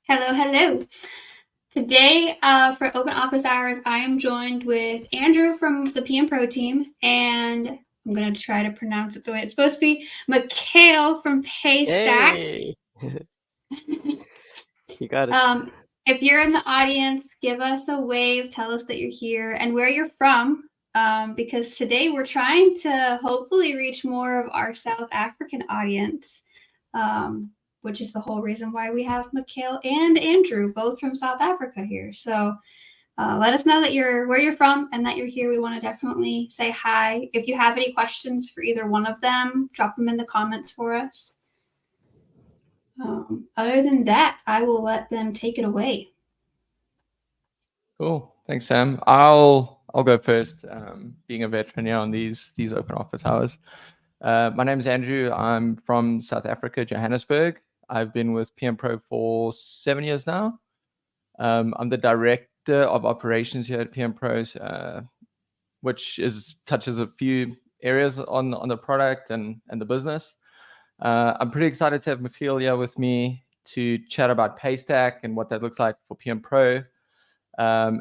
Hello, hello. Today, for Open Office Hours, I am joined with Andrew from the PMPro team, and I'm going to try to pronounce it the way it's supposed to be, Mecheil from Paystack. Hey, you got it. Um, if you're in the audience, give us a wave, tell us that you're here and where you're from, because today we're trying to hopefully reach more of our South African audience. Which is the whole reason why we have Mechiel and Andrew, both from South Africa here. So let us know that where you're from and that you're here. We want to definitely say hi. If you have any questions for either one of them, drop them in the comments for us. Other than that, I will let them take it away. Cool. Thanks, Sam. I'll go first. Being a veteran here on these open office hours. My name is Andrew. I'm from South Africa, Johannesburg. I've been with PMPro for 7 years now. I'm the director of operations here at PMPro, which touches a few areas on the product and the business. I'm pretty excited to have Mecheil here with me to chat about Paystack and what that looks like for PMPro.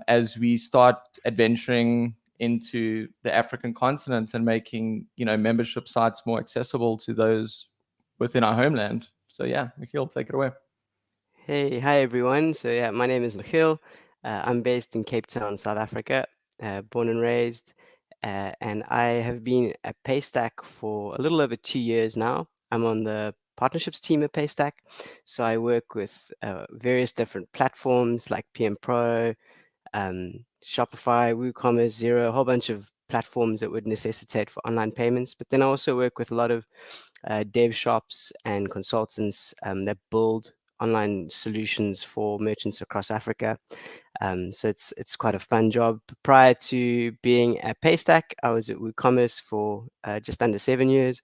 As we start adventuring into the African continent and making membership sites more accessible to those within our homeland. So yeah, Mecheil, take it away. Hi everyone. So yeah, my name is Mechiel. I'm based in Cape Town, South Africa, born and raised, and I have been at Paystack for a little over 2 years now. I'm on the partnerships team at Paystack, so I work with various different platforms like PMPro, Shopify, WooCommerce, Xero, a whole bunch of platforms that would necessitate for online payments. But then I also work with a lot of dev shops and consultants that build online solutions for merchants across Africa. So it's quite a fun job. Prior to being at Paystack, I was at WooCommerce for just under 7 years.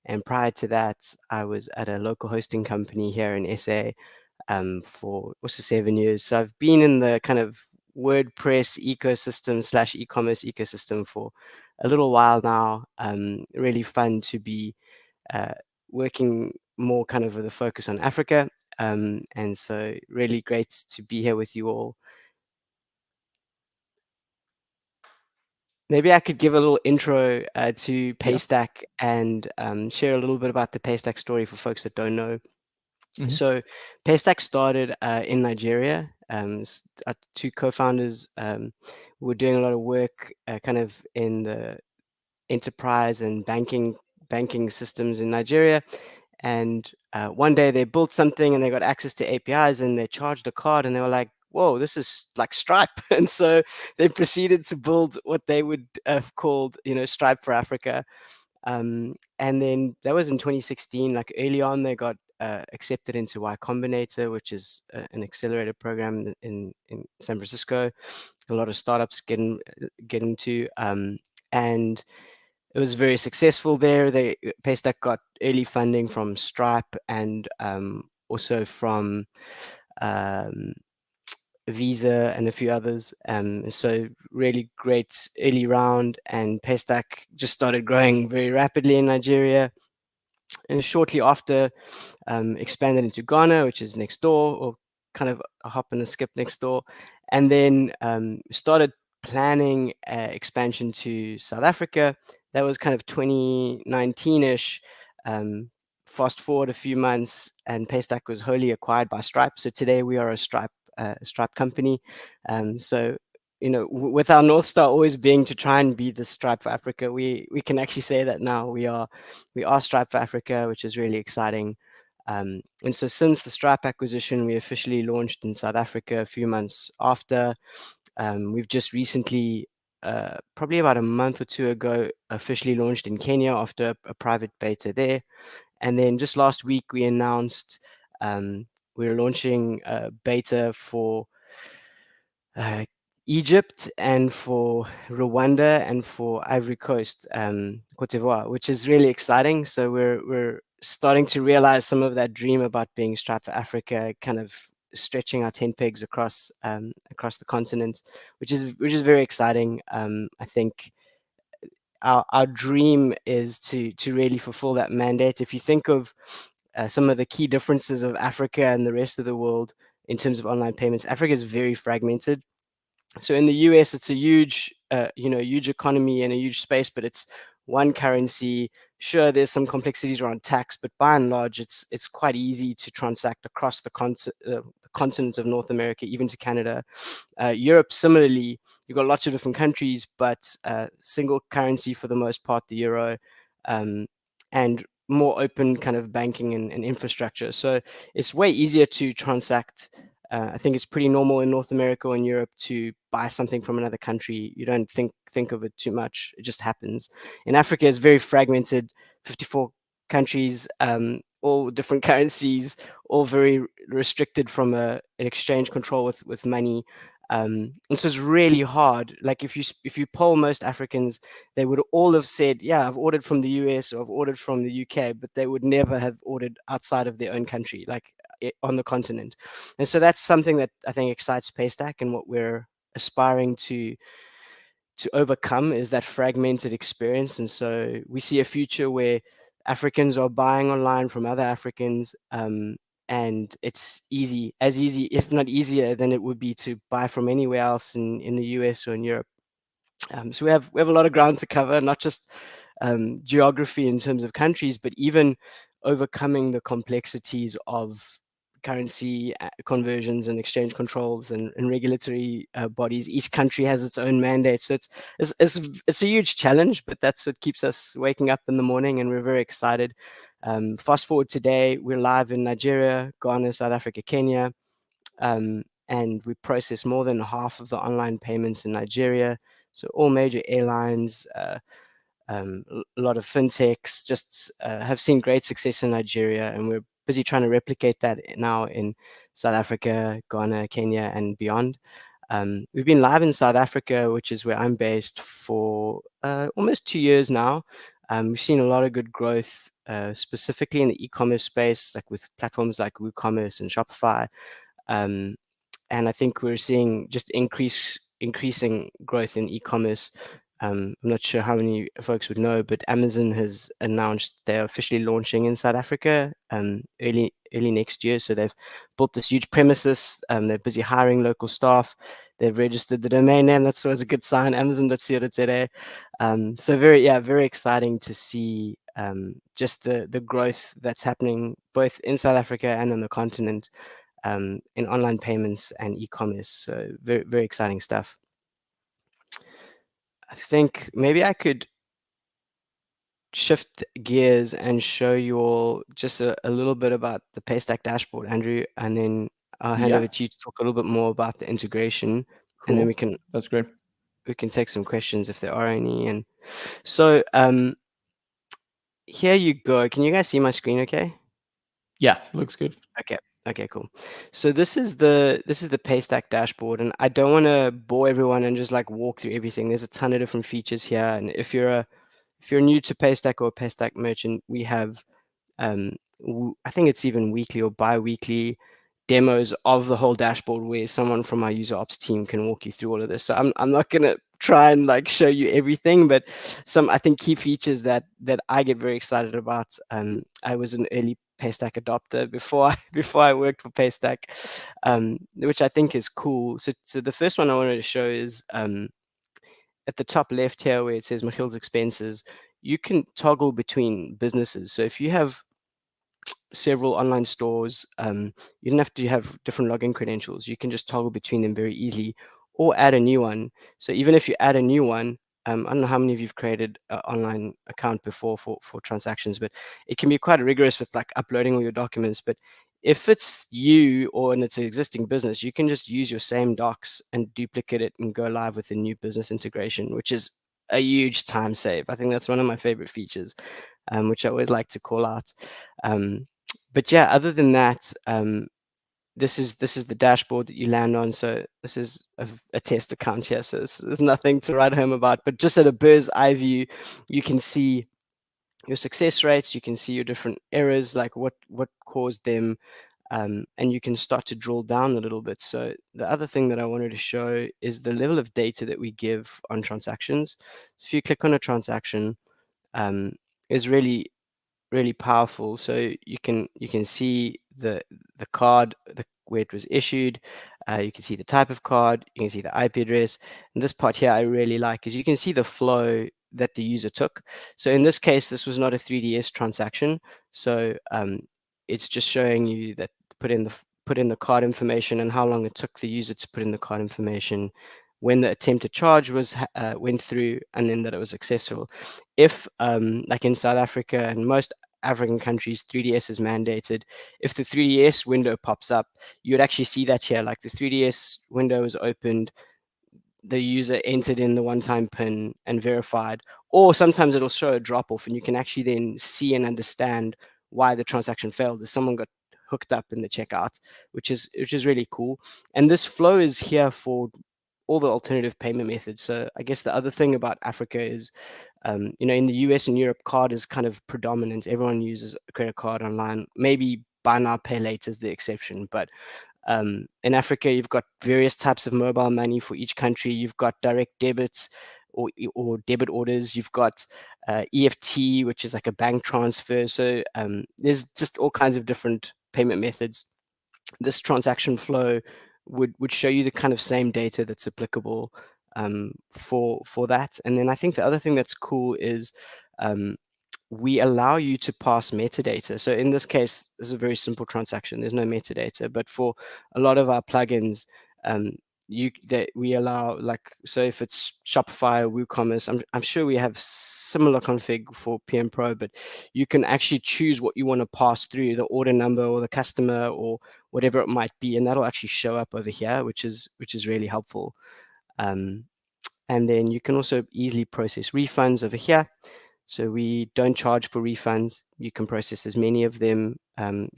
And prior to that, I was at a local hosting company here in SA for also 7 years. So I've been in the kind of WordPress ecosystem / e-commerce ecosystem for a little while now. Really fun to be working more kind of with a focus on Africa. And so really great to be here with you all. Maybe I could give a little intro to Paystack and share a little bit about the Paystack story for folks that don't know. So Paystack started in Nigeria. Two co-founders were doing a lot of work kind of in the enterprise and banking systems in Nigeria. And one day they built something and they got access to APIs and they charged a card and they were like, whoa, this is like Stripe. And so they proceeded to build what they would have called, Stripe for Africa. And then that was in 2016. Like early on, they got accepted into Y Combinator, which is an accelerator program in San Francisco. A lot of startups get into, and it was very successful there. Paystack got early funding from Stripe and also from Visa and a few others. So really great early round, and Paystack just started growing very rapidly in Nigeria. And shortly after, expanded into Ghana, which is next door, or kind of a hop and a skip next door, and then started planning expansion to South Africa. That was kind of 2019-ish. Fast forward a few months, and Paystack was wholly acquired by Stripe. So today we are a Stripe company. So with our North Star always being to try and be the Stripe for Africa, we can actually say that now we are Stripe for Africa, which is really exciting. And so since the Stripe acquisition, we officially launched in South Africa a few months after. We've just recently, probably about a month or two ago, officially launched in Kenya after a private beta there. And then just last week, we announced we're launching a beta for Egypt and for Rwanda and for Ivory Coast, Cote d'Ivoire, which is really exciting. So we're starting to realize some of that dream about being Stripe for Africa, kind of stretching our tent pegs across the continent, which is very exciting. I think our dream is to really fulfill that mandate. If you think of some of the key differences of Africa and the rest of the world, in terms of online payments. Africa is very fragmented. So in the US, it's a huge, huge economy and a huge space, but it's one currency. Sure, there's some complexities around tax, but by and large, it's quite easy to transact across the continent of North America, even to Canada. Europe, similarly, you've got lots of different countries, but single currency for the most part, the euro, and more open kind of banking and infrastructure. So it's way easier to transact. I think it's pretty normal in North America and Europe to buy something from another country. You don't think of it too much. It just happens. In Africa, it's very fragmented, 54 countries, all different currencies, all very restricted from an exchange control with money. And so it's really hard. Like if you poll most Africans, they would all have said, yeah, I've ordered from the US or I've ordered from the UK, but they would never have ordered outside of their own country, like on the continent. And so that's something that I think excites Paystack, and what we're aspiring to overcome is that fragmented experience. And so we see a future where Africans are buying online from other Africans, and it's as easy, if not easier, than it would be to buy from anywhere else in the US or in Europe. So we have a lot of ground to cover, not just geography in terms of countries, but even overcoming the complexities of currency conversions and exchange controls and regulatory bodies. Each country has its own mandate, so it's a huge challenge, but that's what keeps us waking up in the morning, and we're very excited. Fast forward today, we're live in Nigeria, Ghana, South Africa, Kenya, and we process more than half of the online payments in Nigeria. So all major airlines, a lot of fintechs just have seen great success in Nigeria, and we're busy trying to replicate that now in South Africa, Ghana, Kenya, and beyond. We've been live in South Africa, which is where I'm based, for almost 2 years now. We've seen a lot of good growth, specifically in the e-commerce space, like with platforms like WooCommerce and Shopify. And I think we're seeing just increasing growth in e-commerce. I'm not sure how many folks would know, but Amazon has announced they're officially launching in South Africa early next year. So they've built this huge premises. They're busy hiring local staff. They've registered the domain name. That's always a good sign. Amazon.co.za. So very exciting to see just the growth that's happening both in South Africa and on the continent, in online payments and e-commerce. So very exciting stuff. I think maybe I could shift gears and show you all just a little bit about the Paystack dashboard, Andrew, and then I'll hand over to you to talk a little bit more about the integration. Cool. And then that's great. We can take some questions if there are any. And so here you go. Can you guys see my screen okay? Yeah, looks good. Okay, cool. So this is the Paystack dashboard, and I don't want to bore everyone and just like walk through everything. There's a ton of different features here, and if you're new to Paystack or a Paystack merchant, we have I think it's even weekly or bi-weekly demos of the whole dashboard where someone from our user ops team can walk you through all of this. So I'm not gonna try and like show you everything, but some I think key features that I get very excited about. I was an early Paystack adopter before I worked for Paystack, which I think is cool. So the first one I wanted to show is at the top left here where it says Mecheil's expenses. You can toggle between businesses. So if you have several online stores, you don't have to have different login credentials. You can just toggle between them very easily, or add a new one. So even if you add a new one, I don't know how many of you've created an online account before for transactions, but it can be quite rigorous with like uploading all your documents. But if it's you or and it's an existing business, you can just use your same docs and duplicate it and go live with a new business integration, which is a huge time save. I think that's one of my favorite features, which I always like to call out. But yeah, other than that, this is the dashboard that you land on. So this is a test account here, so there's nothing to write home about. But just at a bird's eye view, you can see your success rates. You can see your different errors, like what caused them, and you can start to drill down a little bit. So the other thing that I wanted to show is the level of data that we give on transactions. So if you click on a transaction, is really powerful. So you can see the card, where it was issued. You can see the type of card, you can see the IP address. And this part here I really like is you can see the flow that the user took. So in this case, this was not a 3DS transaction. So it's just showing you that put in the card information and how long it took the user to put in the card information, when the attempted charge was went through, and then that it was successful. If like in South Africa and most African countries, 3DS is mandated. If the 3DS window pops up, you would actually see that here, like the 3DS window is opened, the user entered in the one-time PIN and verified, or sometimes it'll show a drop-off, and you can actually then see and understand why the transaction failed. If someone got hooked up in the checkout, which is really cool. And this flow is here for all the alternative payment methods. So I guess the other thing about Africa is, in the US and Europe, card is kind of predominant. Everyone uses a credit card online. Maybe buy now, pay later is the exception, but in Africa, you've got various types of mobile money for each country. You've got direct debits or debit orders. You've got EFT, which is like a bank transfer. So there's just all kinds of different payment methods. This transaction flow would show you the kind of same data that's applicable for that. And then I think the other thing that's cool is we allow you to pass metadata. So in this case, this is a very simple transaction. There's no metadata, but for a lot of our plugins, we allow, like, so if it's Shopify or WooCommerce, I'm sure we have similar config for PMPro, but you can actually choose what you want to pass through, the order number or the customer or whatever it might be, and that'll actually show up over here, which is really helpful. And then you can also easily process refunds over here. So we don't charge for refunds. You can process as many of them.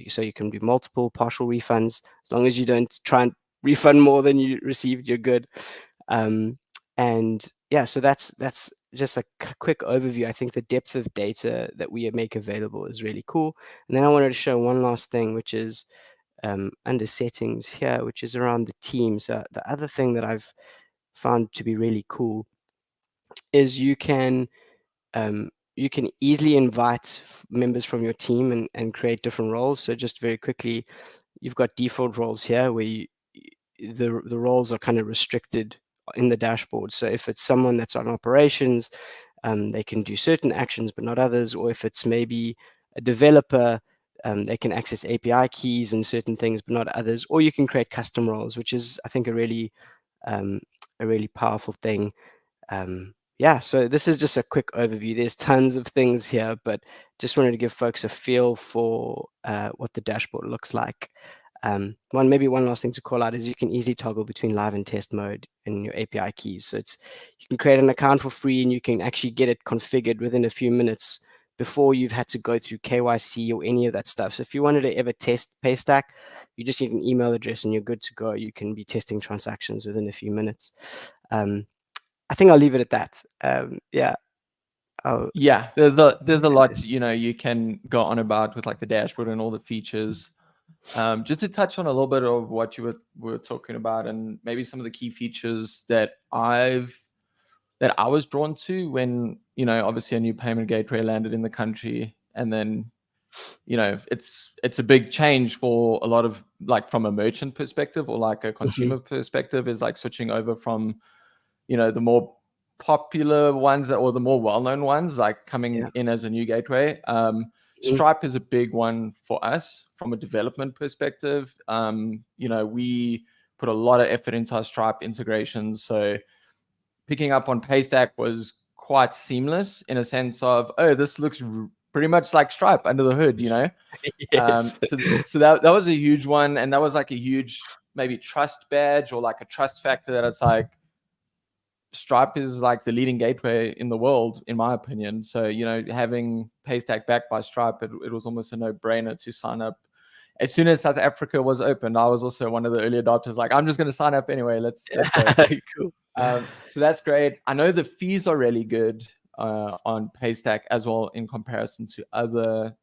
So you can do multiple partial refunds. As long as you don't try and refund more than you received, you're good. And yeah, so that's just a quick overview. I think the depth of data that we make available is really cool. And then I wanted to show one last thing, which is under settings here, which is around the team. So the other thing that I've found to be really cool is you can easily invite members from your team and create different roles. So just very quickly, you've got default roles here where the roles are kind of restricted in the dashboard. So if it's someone that's on operations, they can do certain actions but not others. Or if it's maybe a developer, they can access API keys and certain things but not others. Or you can create custom roles, which is, I think, a really powerful thing. Yeah, so this is just a quick overview. There's tons of things here, but just wanted to give folks a feel for what the dashboard looks like. Maybe one last thing to call out is you can easily toggle between live and test mode in your API keys. So you can create an account for free and you can actually get it configured within a few minutes before you've had to go through KYC or any of that stuff. So if you wanted to ever test Paystack, you just need an email address and you're good to go. You can be testing transactions within a few minutes. I think I'll leave it at that. Yeah. Yeah, there's a lot you can go on about with like the dashboard and all the features. Just to touch on a little bit of what you were talking about and maybe some of the key features that I was drawn to when obviously a new payment gateway landed in the country, and then it's a big change for a lot of, like, from a merchant perspective or like a consumer perspective, is like switching over from the more popular ones or the more well-known ones, like coming in as a new gateway. Stripe is a big one for us from a development perspective. We put a lot of effort into our Stripe integrations. So picking up on Paystack was quite seamless in a sense of, oh, this looks pretty much like Stripe under the hood, Yes. So that was a huge one. And that was like a huge maybe trust badge or like a trust factor that it's like, Stripe is like the leading gateway in the world, in my opinion. So, having Paystack backed by Stripe, it was almost a no-brainer to sign up. As soon as South Africa was open, I was also one of the early adopters. Like, I'm just going to sign up anyway. Let's go. Cool. So that's great. I know the fees are really good on Paystack as well in comparison to other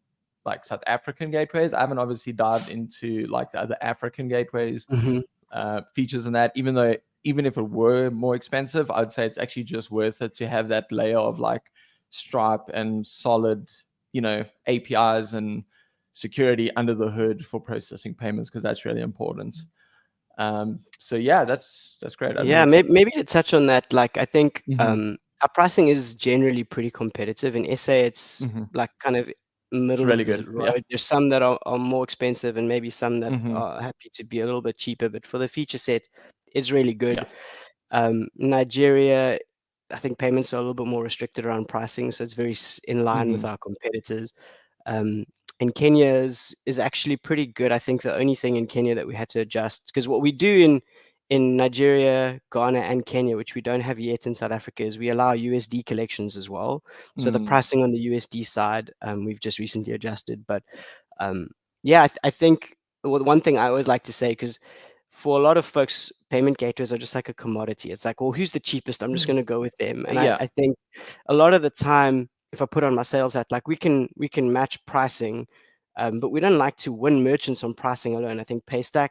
like South African gateways. I haven't obviously dived into like the other African gateways features and that, even if it were more expensive, I'd say it's actually just worth it to have that layer of like Stripe and solid, APIs and security under the hood for processing payments, because that's really important. So yeah, that's great. Yeah, maybe to touch on that, like I think Mhm. our pricing is generally pretty competitive. In SA, it's Mhm. like kind of middle really of the good, road. yeah. There's some that are more expensive and maybe some that Mhm. are happy to be a little bit cheaper, but for the feature set, it's really good. Yeah. Nigeria, I think payments are a little bit more restricted around pricing, so it's very in line with Mhm. our competitors. And Kenya is actually pretty good. I think the only thing in Kenya that we had to adjust, because what we do in Nigeria, Ghana, and Kenya, which we don't have yet in South Africa, is we allow USD collections as well. So the pricing on the USD side, we've just recently adjusted. But yeah, I think one thing I always like to say, because for a lot of folks, payment gateways are just like a commodity. It's like, well, who's the cheapest? I'm just going to go with them. And Yeah. I think a lot of the time, if I put on my sales hat, like we can match pricing, but we don't like to win merchants on pricing alone. I think Paystack,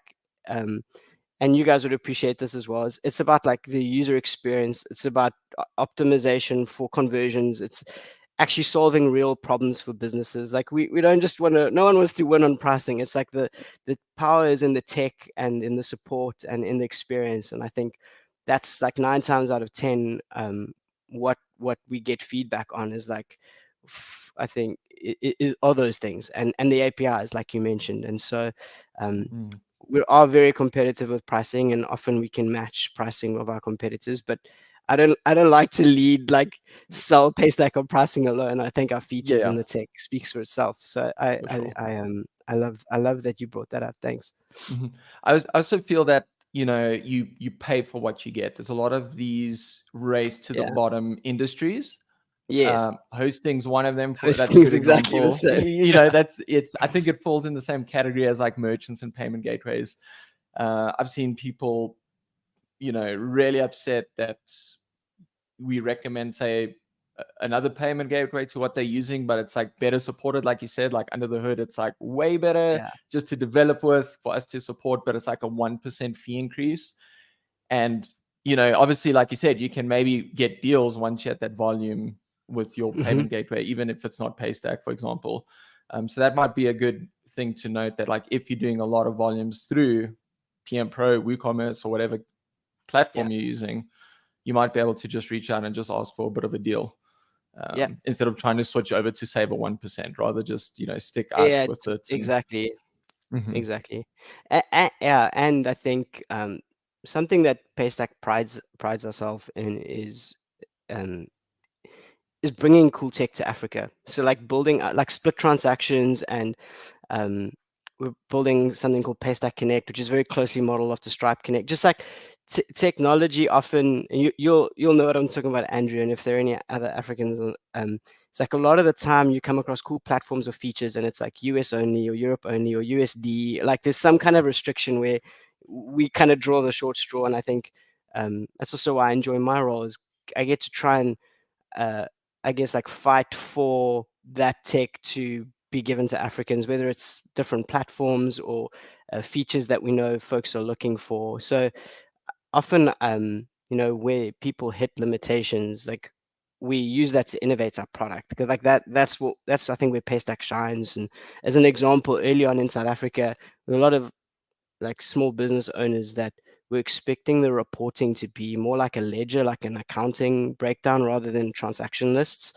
and you guys would appreciate this as well. It's about like the user experience. It's about optimization for conversions. It's actually solving real problems for businesses. Like we don't just want to, no one wants to win on pricing. It's like the power is in the tech and in the support and in the experience. And I think that's like 9 times out of 10 what we get feedback on is like I think it are those things and the APIs like you mentioned. And so we are very competitive with pricing, and often we can match pricing of our competitors, but I don't like to lead like sell Paystack on pricing alone. I think our features Yeah. and the tech speaks for itself. So I love that you brought that up. Thanks. I also feel that you pay for what you get. There's a lot of these race to the Yeah. bottom industries. Yes. Hosting's one of them. That's a Hosting's good exactly the example. same. I think it falls in the same category as like merchants and payment gateways. I've seen people, really upset that we recommend, say, another payment gateway to what they're using, but it's like better supported, like you said, like under the hood, it's like way better Yeah. just to develop with for us to support, but it's like a 1% fee increase. And, obviously, like you said, you can maybe get deals once you're at that volume with your payment gateway, even if it's not Paystack, for example. So that might be a good thing to note, that like if you're doing a lot of volumes through PMPro, WooCommerce, or whatever platform you're using, you might be able to just reach out and just ask for a bit of a deal. Instead of trying to switch over to save a 1%, rather just stick out with it. Exactly. Exactly. Yeah, and I think something that Paystack prides ourselves in is bringing cool tech to Africa. So like building like split transactions, and we're building something called Paystack Connect, which is very closely modeled after Stripe Connect. Just like technology, often you'll know what I'm talking about, Andrew. And if there are any other Africans, it's like a lot of the time you come across cool platforms or features, and it's like US only or Europe only or USD. Like there's some kind of restriction where we kind of draw the short straw. And I think that's also why I enjoy my role, is I get to try and I guess like fight for that tech to be given to Africans, whether it's different platforms or features that we know folks are looking for. So often, where people hit limitations, like we use that to innovate our product, because like that's I think where Paystack shines. And as an example, early on in South Africa, there were a lot of like small business owners that were expecting the reporting to be more like a ledger, like an accounting breakdown, rather than transaction lists.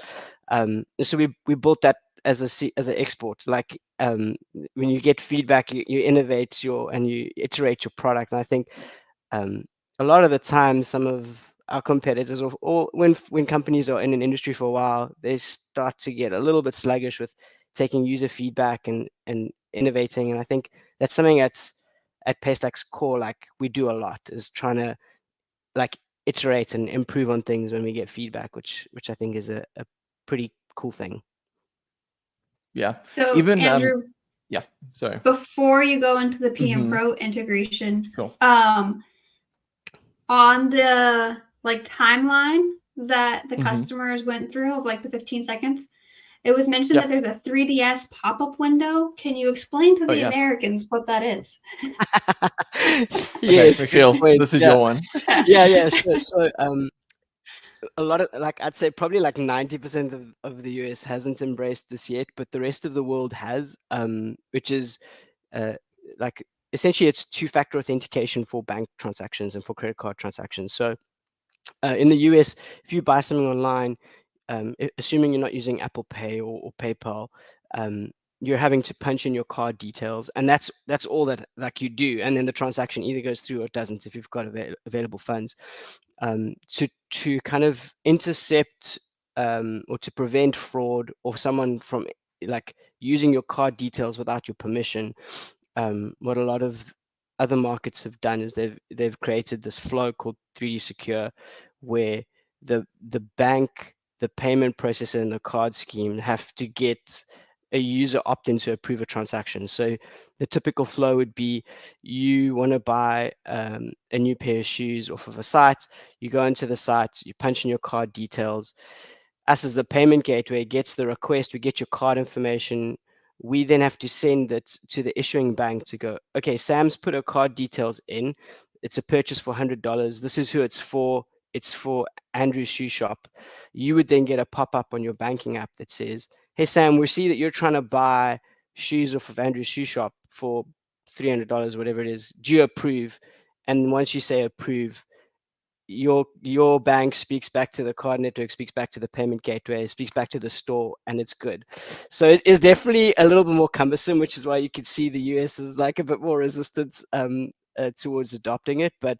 So we built that as an export. Like when you get feedback, you innovate and you iterate your product. And I think a lot of the time, some of our competitors, or when companies are in an industry for a while, they start to get a little bit sluggish with taking user feedback and innovating. And I think that's something that's at Paystack's core, like we do a lot, is trying to like iterate and improve on things when we get feedback, which I think is a pretty cool thing. Yeah. So Even Andrew, yeah, sorry. Before you go into the PMPro integration, Sure. on the like timeline that the customers went through of like the 15 seconds, it was mentioned that there's a 3DS pop-up window. Can you explain to the Americans what that is? Yes, Mecheil, this is your one. Yeah, sure. So a lot of, like, I'd say probably like 90% of the US hasn't embraced this yet, but the rest of the world has, which is like essentially it's two-factor authentication for bank transactions and for credit card transactions. So in the US, if you buy something online, assuming you're not using Apple Pay or PayPal, you're having to punch in your card details, and that's all that like you do, and then the transaction either goes through or it doesn't if you've got available funds. To kind of intercept or to prevent fraud or someone from like using your card details without your permission, what a lot of other markets have done is they've created this flow called 3D Secure, where the bank, the payment processor, and the card scheme have to get a user opt-in to approve a transaction. So the typical flow would be you want to buy a new pair of shoes off of a site. You go into the site, you punch in your card details. Us as the payment gateway gets the request, we get your card information. We then have to send it to the issuing bank to go, okay, Sam's put her card details in. It's a purchase for $100. This is who it's for. It's for Andrew's shoe shop. You would then get a pop-up on your banking app that says, hey, Sam, we see that you're trying to buy shoes off of Andrew's shoe shop for $300, whatever it is. Do you approve? And once you say approve, your bank speaks back to the card network, speaks back to the payment gateway, speaks back to the store, and it's good. So it is definitely a little bit more cumbersome, which is why you could see the US is like a bit more resistant towards adopting it. But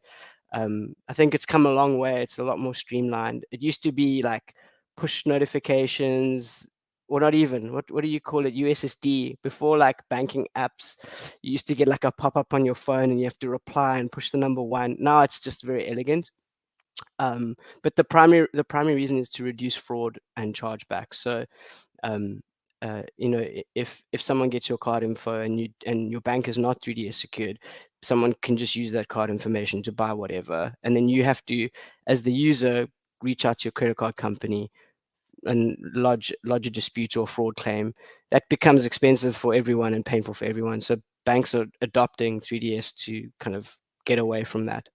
I think it's come a long way. It's a lot more streamlined. It used to be like push notifications, or not even, what do you call it, USSD, before like banking apps. You used to get like a pop-up on your phone and you have to reply and push the number 1. Now it's just very elegant. But the primary reason is to reduce fraud and chargeback. So if someone gets your card info and your bank is not 3DS secured, someone can just use that card information to buy whatever, and then you have to, as the user, reach out to your credit card company and lodge a dispute or fraud claim. That becomes expensive for everyone and painful for everyone. So banks are adopting 3DS to kind of get away from that.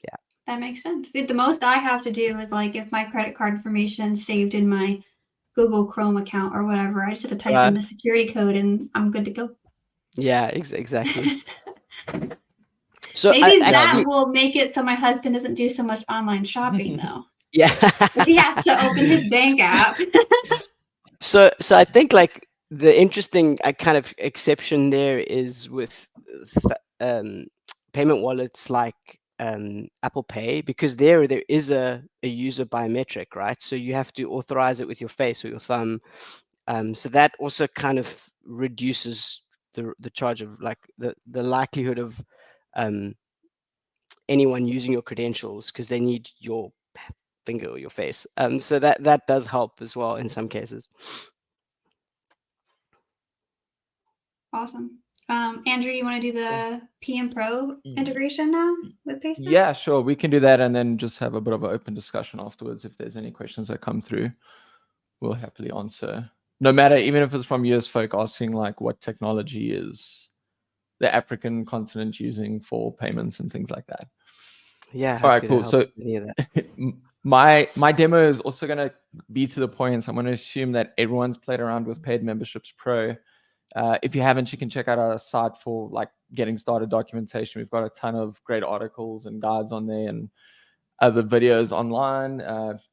Yeah, that makes sense. The most I have to do is like if my credit card information is saved in my Google Chrome account or whatever, I just have to type in the security code and I'm good to go. Yeah, exactly. So maybe that will make it so my husband doesn't do so much online shopping though. Yeah. He has to open his bank app. So I think like the interesting kind of exception there is with payment wallets like Apple Pay, because there is a user biometric, right? So you have to authorize it with your face or your thumb. So that also kind of reduces the charge of like the likelihood of anyone using your credentials, because they need your finger or your face. So that does help as well in some cases. Awesome. Andrew, you want to do the PMPro integration now with Paystack? Yeah, sure. We can do that and then just have a bit of an open discussion afterwards. If there's any questions that come through, we'll happily answer. No matter, even if it's from US folk asking like what technology is the African continent using for payments and things like that. Yeah. All right, cool. So my demo is also going to be to the point. So I'm going to assume that everyone's played around with Paid Memberships Pro. If you haven't, you can check out our site for like getting started documentation. We've got a ton of great articles and guides on there and other videos online.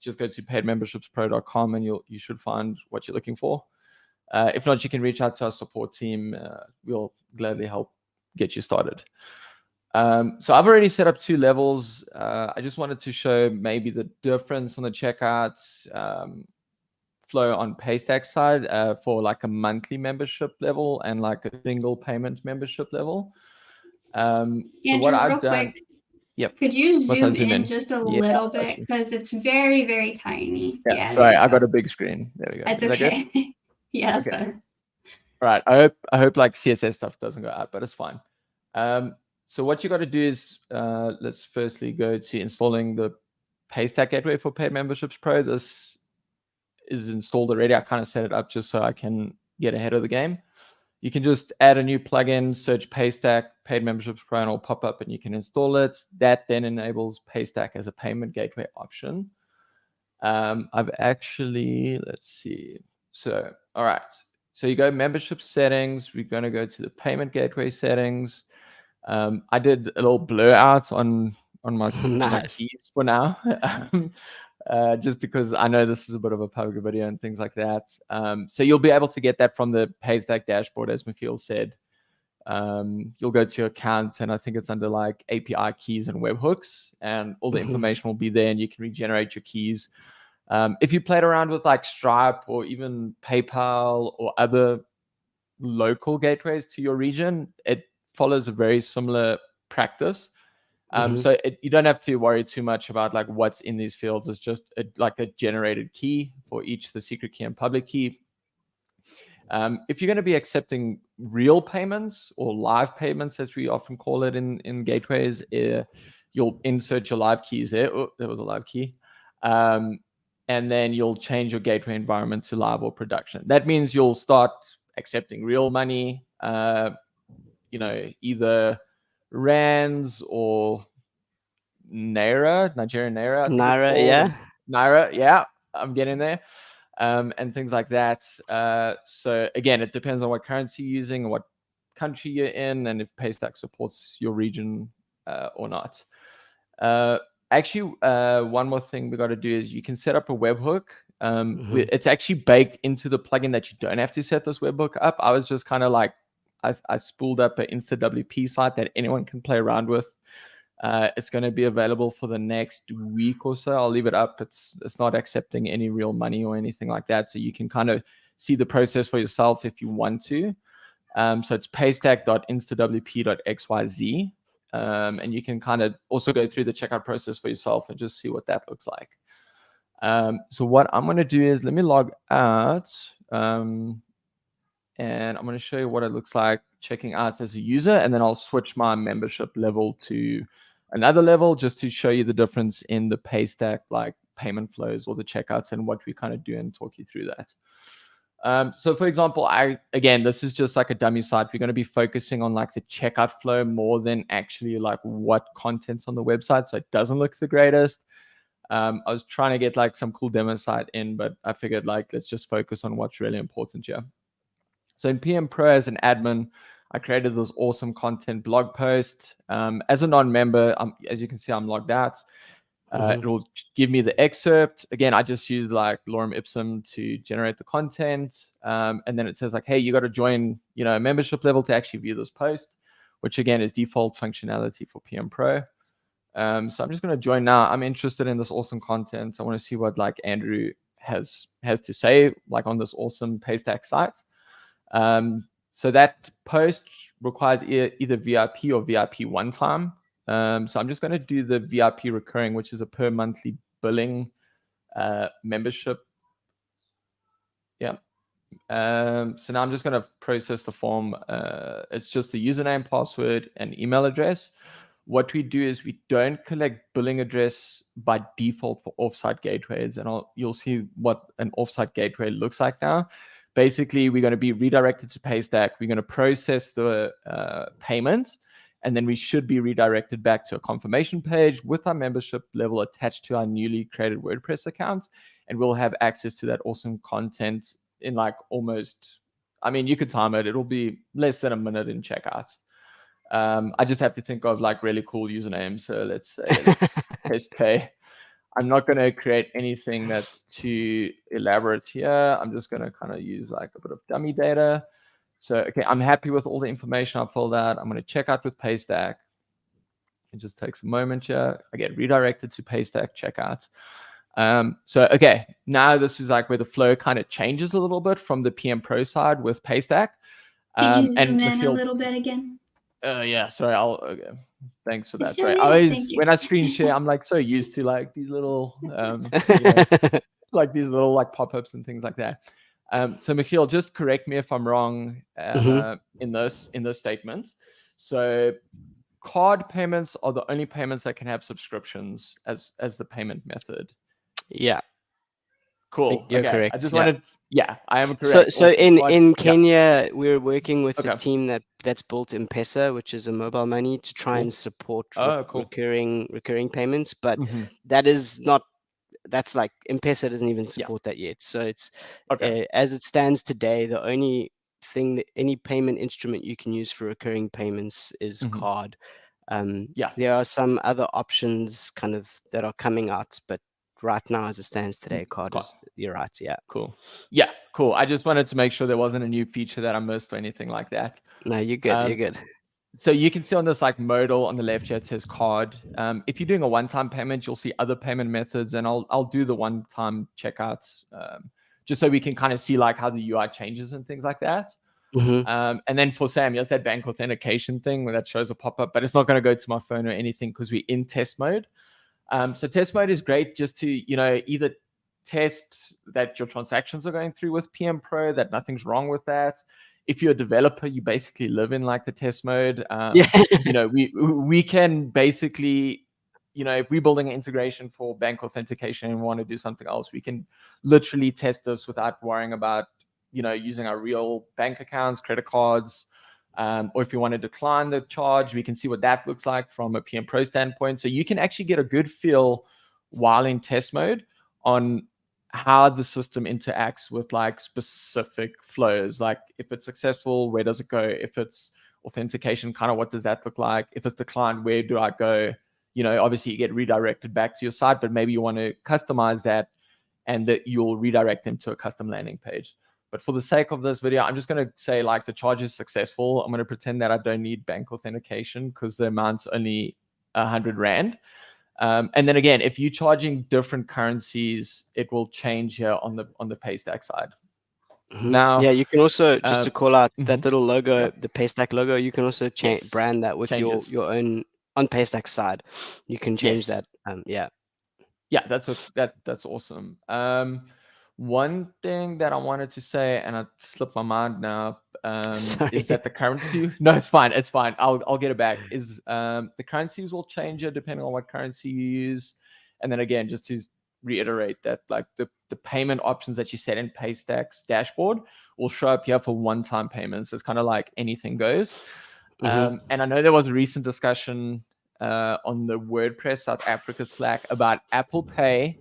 Just go to paidmembershipspro.com and you should find what you're looking for. If not, you can reach out to our support team. We'll gladly help get you started. So I've already set up 2 levels. I just wanted to show maybe the difference on the checkouts flow on Paystack side for like a monthly membership level and like a single payment membership level. Andrew, so what I've done, quick, yep. Could you zoom in just a little bit, because it's very, very tiny. Yeah, sorry, I got a big screen. There we go. That's okay. Yeah, that's better. All right, I hope like CSS stuff doesn't go out, but it's fine. So what you got to do is let's firstly go to installing the Paystack gateway for Paid Memberships Pro. This is installed already. I kind of set it up just so I can get ahead of the game. You can just add a new plugin, search Paystack, Paid Memberships Pro, and it'll pop up and you can install it. That then enables Paystack as a payment gateway option. I've actually, let's see. So, all right. So you go membership settings. We're going to go to the payment gateway settings. I did a little blur out on my Nice. keys for now, just because I know this is a bit of a public video and things like that. So you'll be able to get that from the Paystack dashboard, as Mechiel said. You'll go to your account, and I think it's under like API keys and webhooks, and all the information will be there, and you can regenerate your keys. If you played around with like Stripe or even PayPal or other local gateways to your region, it follows a very similar practice. So you don't have to worry too much about like what's in these fields. It's just like a generated key for each, the secret key and public key. If you're going to be accepting real payments or live payments, as we often call it in gateways, you'll insert your live keys there. Oh, there was a live key. And then you'll change your gateway environment to live or production. That means you'll start accepting real money, either rands or Nigerian Naira. I think Naira, yeah. Naira, yeah, I'm getting there. And things like that. So again, it depends on what currency you're using and what country you're in, and if Paystack supports your region or not. Actually, one more thing we got to do is you can set up a webhook. It's actually baked into the plugin that you don't have to set this webhook up. I was just kind of like, I spooled up an InstaWP site that anyone can play around with. It's going to be available for the next week or so. I'll leave it up. It's not accepting any real money or anything like that. So you can kind of see the process for yourself if you want to. So it's paystack.instawp.xyz. And you can kind of also go through the checkout process for yourself and just see what that looks like. So what I'm going to do is let me log out. And I'm going to show you what it looks like checking out as a user. And then I'll switch my membership level to another level just to show you the difference in the Paystack like payment flows or the checkouts and what we kind of do and talk you through that. So for example, again, this is just like a dummy site. We're going to be focusing on like the checkout flow more than actually like what content's on the website. So it doesn't look the greatest. I was trying to get like some cool demo site in, but I figured like, let's just focus on what's really important here. So in PMPro as an admin, I created this awesome content blog post. As a non-member, as you can see, I'm logged out. It will give me the excerpt. Again, I just use like lorem ipsum to generate the content. And then it says like, hey, you got to join, a membership level to actually view this post, which again is default functionality for PMPro. So I'm just going to join now. I'm interested in this awesome content. I want to see what like Andrew has to say like on this awesome Paystack site. So that post requires either VIP or VIP one time. So I'm just going to do the VIP recurring, which is a per monthly billing membership. Yeah. So now I'm just going to process the form. It's just the username, password, and email address. What we do is we don't collect billing address by default for offsite gateways, and you'll see what an offsite gateway looks like now. Basically, we're going to be redirected to Paystack. We're going to process the payment, and then we should be redirected back to a confirmation page with our membership level attached to our newly created WordPress account, and we'll have access to that awesome content in like almost, you could time it. It'll be less than a minute in checkout. I just have to think of like really cool usernames. So let's press pay. I'm not going to create anything that's too elaborate here. I'm just going to kind of use like a bit of dummy data. So, okay, I'm happy with all the information I filled out. I'm going to check out with Paystack. It just takes a moment here. I get redirected to Paystack checkout. So, okay, now this is like where the flow kind of changes a little bit from the PMPro side with Paystack. Can you zoom in a little bit again? Yeah, sorry, okay. Thanks for that. So, sorry, yeah, I always, when I screen share, I'm like so used to like these little, like these little like pop-ups and things like that. So Mechiel, just correct me if I'm wrong in this statement. So card payments are the only payments that can have subscriptions as the payment method. Yeah. Cool. You're okay. correct. I just wanted. Yeah, I am correct. So in Kenya, we're working with Okay. a team that's built M-Pesa, which is a mobile money, to try and support recurring payments. But that is not that's like M-Pesa doesn't even support that yet. So it's Okay. as it stands today, the only thing that any payment instrument you can use for recurring payments is card. Yeah. There are some other options kind of that are coming out, but right now as it stands today, card is, you're right. Yeah. Cool. Yeah, cool. I just wanted to make sure there wasn't a new feature that I missed or anything like that. No, you're good. You're good. So you can see on this like modal on the left here, it says card. If you're doing a one-time payment, you'll see other payment methods, and I'll do the one-time checkout just so we can kind of see like how the UI changes and things like that. And then for Sam, yes, that bank authentication thing where that shows a pop-up, but it's not going to go to my phone or anything because we're in test mode. So test mode is great just to, either test that your transactions are going through with PMPro, that nothing's wrong with that. If you're a developer, you basically live in like the test mode. We can basically, if we're building an integration for bank authentication and want to do something else, we can literally test this without worrying about, using our real bank accounts, credit cards, or if you want to decline the charge, we can see what that looks like from a PMPro standpoint. So you can actually get a good feel while in test mode on how the system interacts with like specific flows. Like if it's successful, where does it go? If it's authentication, kind of what does that look like? If it's declined, where do I go? Obviously you get redirected back to your site, but maybe you want to customize that and that you'll redirect them to a custom landing page. But for the sake of this video, I'm just going to say like the charge is successful. I'm going to pretend that I don't need bank authentication because the amount's only 100 Rand. And then again, if you're charging different currencies, it will change here on the Paystack side. Now, yeah, you can also, just to call out that little logo, the Paystack logo, you can also brand that with your own on Paystack side. You can change that. Yeah, that's awesome. One thing that I wanted to say, and I slipped my mind now, is that the currency. No, it's fine. It's fine. I'll get it back. Is the currencies will change it depending on what currency you use, and then again, just to reiterate that, like the payment options that you set in Paystack's dashboard will show up here for one-time payments. It's kind of like anything goes. And I know there was a recent discussion on the WordPress South Africa Slack about Apple Pay.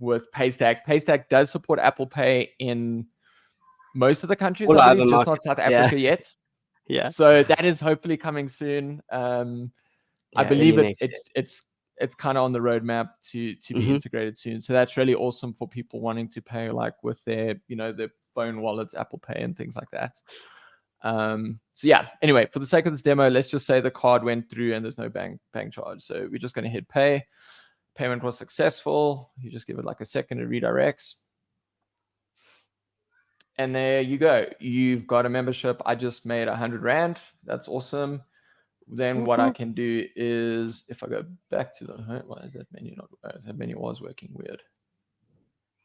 With Paystack. Paystack does support Apple Pay in most of the countries, I believe, just not South Africa yet. Yeah. So that is hopefully coming soon. I believe it's kind of on the roadmap to be integrated soon. So that's really awesome for people wanting to pay like with their, their phone wallets, Apple Pay and things like that. So yeah, anyway, for the sake of this demo, let's just say the card went through and there's no bank charge. So we're just going to hit pay. Payment was successful. You just give it like a second, it redirects. And there you go. You've got a membership. I just made 100 Rand. That's awesome. Then what I can do is, if I go back to the home, why is that menu not, that menu was working weird.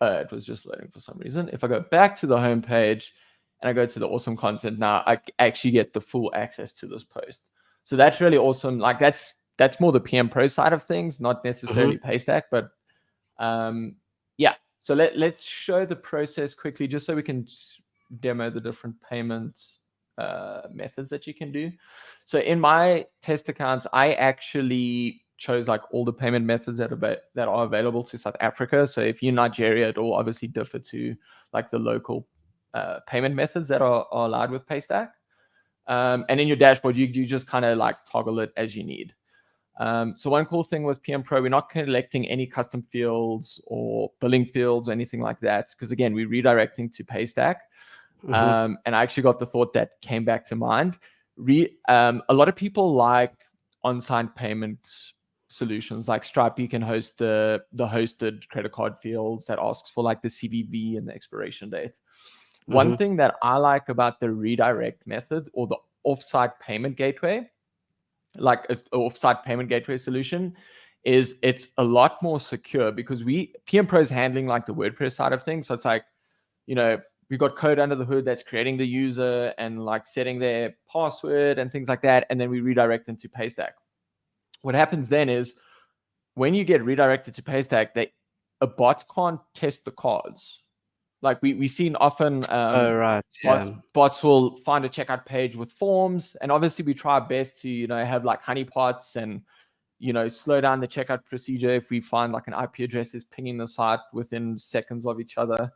It was just loading for some reason. If I go back to the home page and I go to the awesome content, now I actually get the full access to this post. So that's really awesome. Like that's more the PMPro side of things, not necessarily Paystack, but yeah. So let's show the process quickly, just so we can demo the different payment methods that you can do. So in my test accounts, I actually chose like all the payment methods that are available to South Africa. So if you're Nigeria, it will obviously differ to like the local payment methods that are allowed with Paystack. And in your dashboard, you just kind of like toggle it as you need. So one cool thing with PMPro, we're not collecting any custom fields or billing fields or anything like that, because again, we're redirecting to Paystack. And I actually got the thought that came back to mind. A lot of people like on-site payment solutions like Stripe. You can host the hosted credit card fields that asks for like the CVV and the expiration date. One thing that I like about the redirect method or the off-site payment gateway, like an off-site payment gateway solution, is it's a lot more secure, because PMPro is handling like the WordPress side of things. So it's like, we've got code under the hood that's creating the user and like setting their password and things like that. And then we redirect them to Paystack. What happens then is when you get redirected to Paystack, a bot can't test the cards. Like we've seen often, bots will find a checkout page with forms, and obviously we try our best to have like honeypots and slow down the checkout procedure if we find like an IP address is pinging the site within seconds of each other,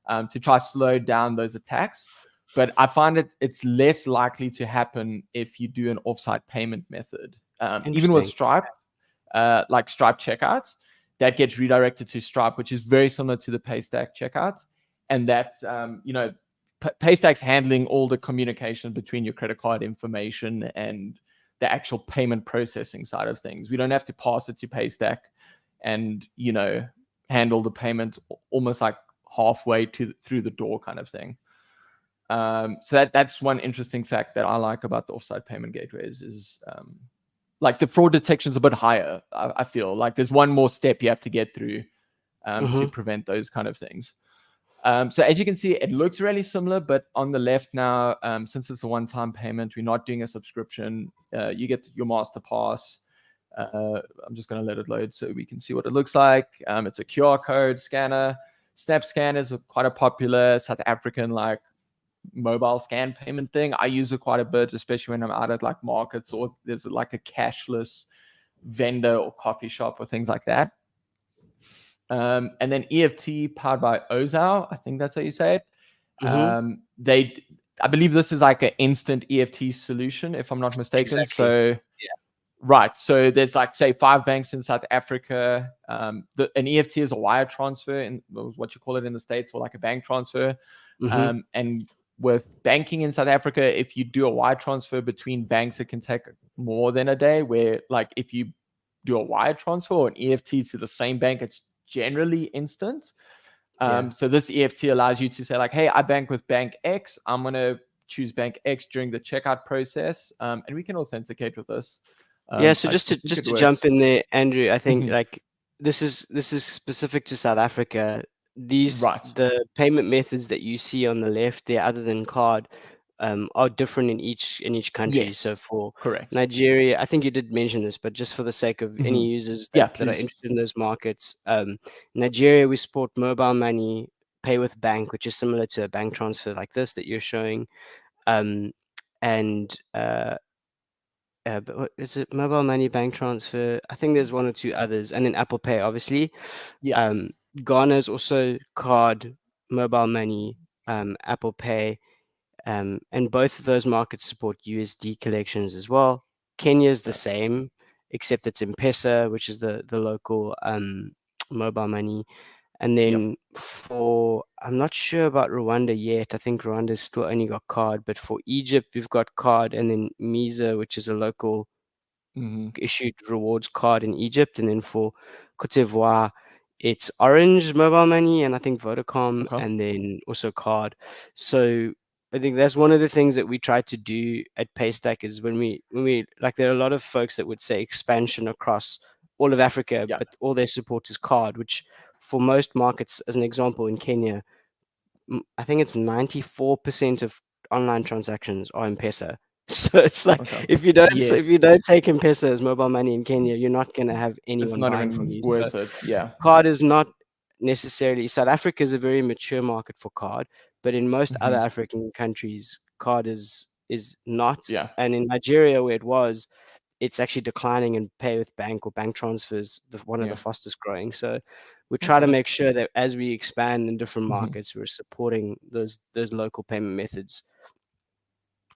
to try slow down those attacks. But I find it's less likely to happen if you do an offsite payment method. Even with Stripe, like Stripe checkouts, that gets redirected to Stripe, which is very similar to the Paystack checkout. And that, Paystack's handling all the communication between your credit card information and the actual payment processing side of things. We don't have to pass it to Paystack and, handle the payment almost like halfway through the door kind of thing. So that's one interesting fact that I like about the offsite payment gateways is like the fraud detection is a bit higher. I feel like there's one more step you have to get through to prevent those kind of things. So as you can see, it looks really similar, but on the left now, since it's a one-time payment, we're not doing a subscription. You get your master pass. I'm just going to let it load so we can see what it looks like. It's a QR code scanner. SnapScan is quite a popular South African like mobile scan payment thing. I use it quite a bit, especially when I'm out at like markets or there's like a cashless vendor or coffee shop or things like that. And then EFT powered by Ozao, I think that's how you say it. I believe this is like an instant EFT solution, if I'm not mistaken. Exactly. So yeah. Right. So there's like, say, 5 banks in South Africa. An EFT is a wire transfer, in what you call it in the States, or like a bank transfer. And with banking in South Africa, if you do a wire transfer between banks, it can take more than a day. Where like if you do a wire transfer or an EFT to the same bank, it's generally instant. So this EFT allows you to say like, hey, I bank with bank X. I'm going to choose bank X during the checkout process. And we can authenticate with this. So just to jump in there, Andrew, I think like this is specific to South Africa. The payment methods that you see on the left there, other than card, are different in each country. Yes, so for correct. Nigeria, I think you did mention this, but just for the sake of any users that are interested in those markets, Nigeria, we support mobile money, pay with bank, which is similar to a bank transfer like this that you're showing, but what is it? Mobile money, bank transfer. I think there's one or two others, and then Apple Pay, obviously. Ghana is also card, mobile money, Apple Pay, and both of those markets support USD collections as well. Kenya is the same, except it's M-Pesa, which is the local mobile money. And then I'm not sure about Rwanda yet. I think Rwanda's still only got card, but for Egypt, we've got card, and then Misa, which is a local issued rewards card in Egypt. And then for Cote d'Ivoire, it's Orange mobile money, and I think Vodacom, and then also card. So I think that's one of the things that we try to do at Paystack is when we like, there are a lot of folks that would say expansion across all of Africa, but all their support is card, which for most markets, as an example, in Kenya, I think it's 94% of online transactions are M-Pesa. So it's like if you don't take M-Pesa as mobile money in Kenya, you're not going to have anyone buying from you. Worth it. Card is not necessarily. South Africa is a very mature market for card, but in most other African countries, card is not. And in Nigeria, where it was, it's actually declining, and pay with bank or bank transfers, one of the fastest growing. So we try to make sure that as we expand in different markets, we're supporting those local payment methods.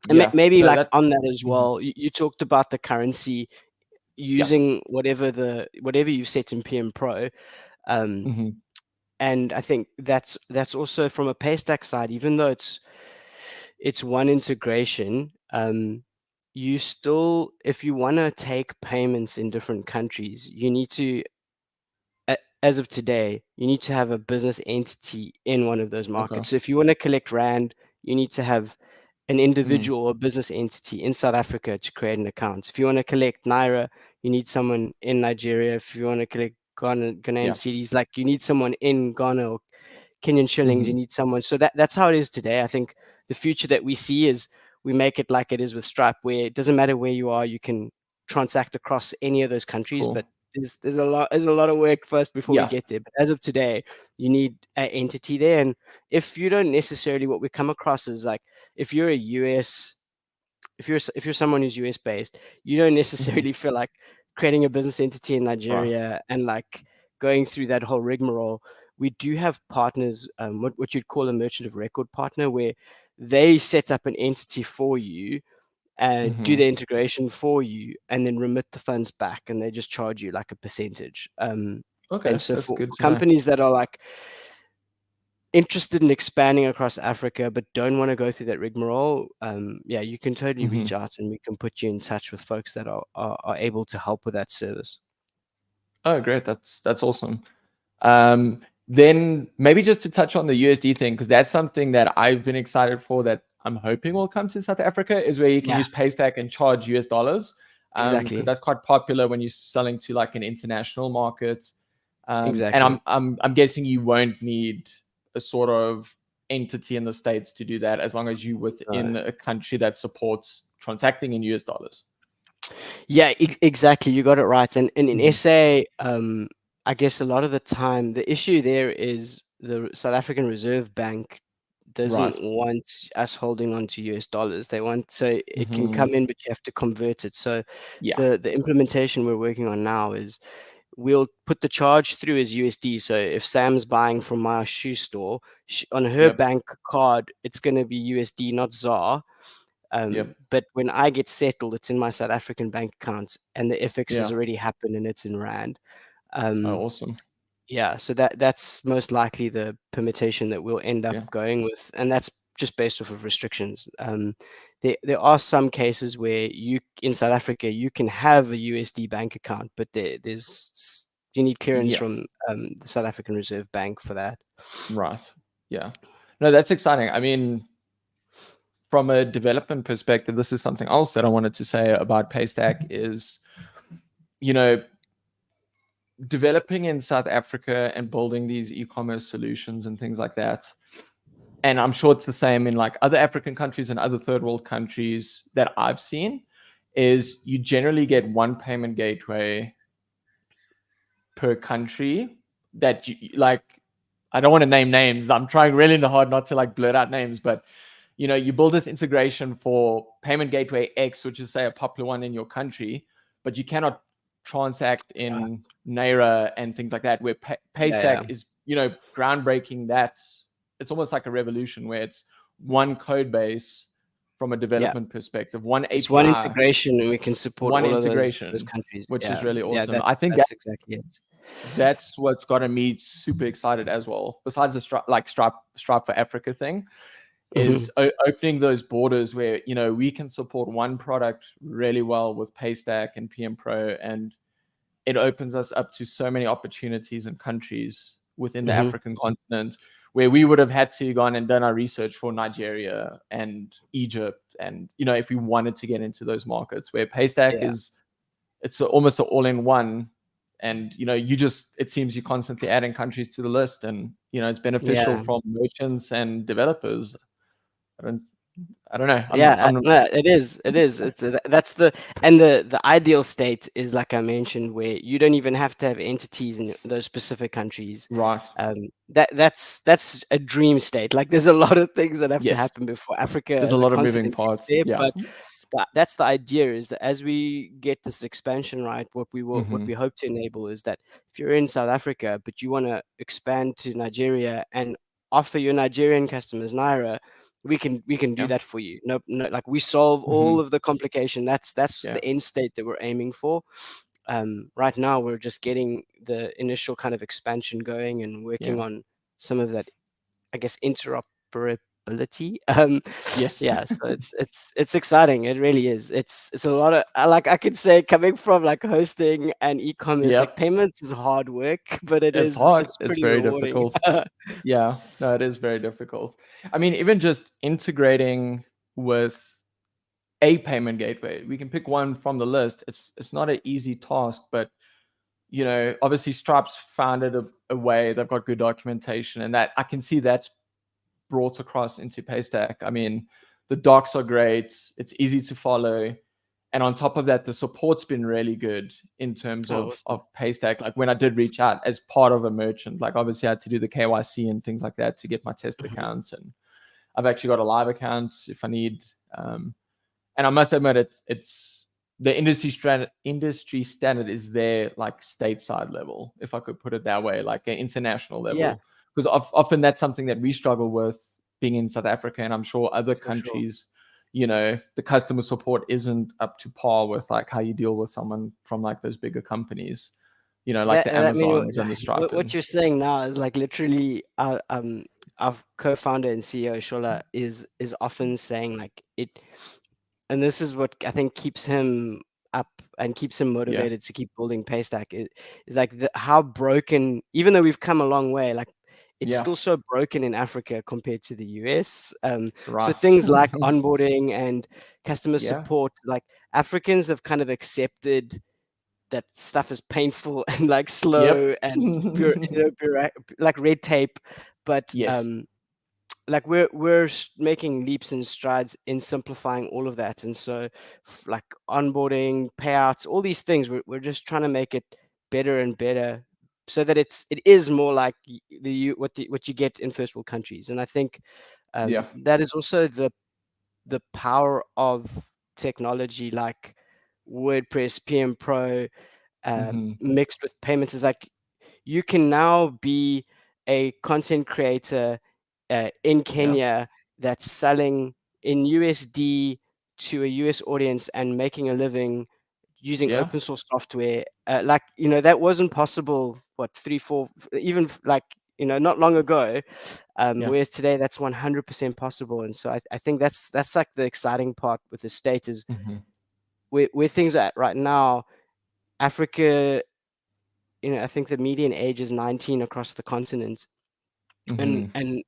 And maybe on that as well, you talked about the currency using whatever you've set in PMPro. And I think that's also from a Paystack side, even though it's one integration, you still, if you want to take payments in different countries, you need to, as of today, you need to have a business entity in one of those markets. So if you want to collect Rand, you need to have an individual or business entity in South Africa to create an account. If you want to collect Naira, you need someone in Nigeria. If you want to collect Ghanaian cedis, like you need someone in Ghana, or Kenyan shillings, you need someone. So that's how it is today. I think the future that we see is we make it like it is with Stripe, where it doesn't matter where you are, you can transact across any of those countries. But there's a lot of work first before we get there. But as of today, you need an entity there. And if you don't necessarily, what we come across is like, if you're a US, if you're someone who's US based, you don't necessarily feel like creating a business entity in Nigeria and like going through that whole rigmarole, we do have partners, what you'd call a merchant of record partner, where they set up an entity for you and do the integration for you and then remit the funds back, and they just charge you like a percentage. Okay, And so that's for good to know. companies that are like interested in expanding across Africa but don't want to go through that rigmarole, yeah, you can totally reach out and we can put you in touch with folks that are able to help with that service. Oh, great. That's awesome. Then maybe just to touch on the USD thing, because that's something that I've been excited for, that I'm hoping will come to South Africa, is where you can use Paystack and charge US dollars. Exactly. Because that's quite popular when you're selling to like an international market. Exactly. And I'm guessing you won't need a sort of entity in the States to do that, as long as you within a country that supports transacting in US dollars. Yeah, exactly. You got it right. And in SA, I guess a lot of the time, the issue there is the South African Reserve Bank doesn't want us holding on to US dollars. They want, so it can come in, but you have to convert it. So the implementation we're working on now is we'll put the charge through as USD. So if Sam's buying from my shoe store, on her bank card, it's going to be USD, not ZAR. But when I get settled, it's in my South African bank account, and the FX has already happened, and it's in rand. Awesome. Yeah, so that's most likely the permutation that we'll end up going with, and that's just based off of restrictions. There are some cases where you in South Africa you can have a USD bank account, but there's you need clearance from the South African Reserve Bank for that. Right. Yeah. No, that's exciting. I mean, from a development perspective, this is something else that I wanted to say about Paystack is, you know, developing in South Africa and building these e-commerce solutions and things like that. And I'm sure it's the same in like other African countries and other third world countries that I've seen, is you generally get one payment gateway per country that you like. I don't want to name names. I'm trying really hard not to like blurt out names, but you know, you build this integration for payment gateway X, which is say a popular one in your country, but you cannot transact in Naira and things like that, where Paystack is, you know, groundbreaking. That it's almost like a revolution where it's one code base from a development perspective, one API. It's one integration, and we can support one all integration, of those countries, which is really awesome. Yeah, I think that's exactly it. That's what's gotten me super excited as well. Besides the Stripe for Africa thing, is opening those borders where, you know, we can support one product really well with Paystack and PMPro, and it opens us up to so many opportunities and countries within the African continent, where we would have had to gone and done our research for Nigeria and Egypt, and you know, if we wanted to get into those markets, where Paystack is, it's almost an all-in-one. And you know, it seems you're constantly adding countries to the list, and you know, it's beneficial from merchants and developers. I don't know. No, it is. That's the ideal state is, like I mentioned, where you don't even have to have entities in those specific countries. Right. That's a dream state. Like, there's a lot of things that have to happen before Africa. There's a lot of moving parts. There, but that's the idea, is that as we get this expansion right, what we hope to enable is that if you're in South Africa but you want to expand to Nigeria and offer your Nigerian customers Naira, we can do that for you. No, like, we solve all of the complication. That's the end state that we're aiming for. Right now we're just getting the initial kind of expansion going and working on some of that, I guess, interoperability. Yeah, so it's exciting. It really is. It's a lot of, I could say, coming from like hosting and e-commerce, like payments is hard work, but it's hard. It's pretty very rewarding. difficult. Yeah, no, it is very difficult. I mean, even just integrating with a payment gateway, we can pick one from the list. It's not an easy task, but you know, obviously Stripe's found it a way. They've got good documentation, and that I can see that's brought across into Paystack. I mean, the docs are great. It's easy to follow. And on top of that, the support's been really good in terms of Paystack. Like, when I did reach out as part of a merchant, like obviously I had to do the KYC and things like that to get my test accounts. And I've actually got a live account if I need. And I must admit, it's the industry standard is there, like stateside level, if I could put it that way, like an international level. Yeah. Because often that's something that we struggle with being in South Africa, and I'm sure other countries, you know, the customer support isn't up to par with like how you deal with someone from like those bigger companies, you know, like the Amazons and the Stripe. What you're saying now is like literally our co-founder and CEO Shola is often saying like it, and this is what I think keeps him up and keeps him motivated to keep building Paystack is like how broken, even though we've come a long way, like it's still so broken in Africa compared to the US. So things like onboarding and customer support, like Africans have kind of accepted that stuff is painful and like slow and like red tape, but like we're making leaps and strides in simplifying all of that. And so like onboarding, payouts, all these things, we're just trying to make it better and better so that it is more like what you get in first world countries. And I think that is also the power of technology like WordPress, PMPro, mixed with payments. Is like you can now be a content creator in Kenya that's selling in USD to a US audience and making a living using open source software. Like, you know, that wasn't possible, what, 3, 4, even like, you know, not long ago. Whereas today that's 100% possible. And so I think that's like the exciting part with the state is where things are at right now. Africa, you know, I think the median age is 19 across the continent, and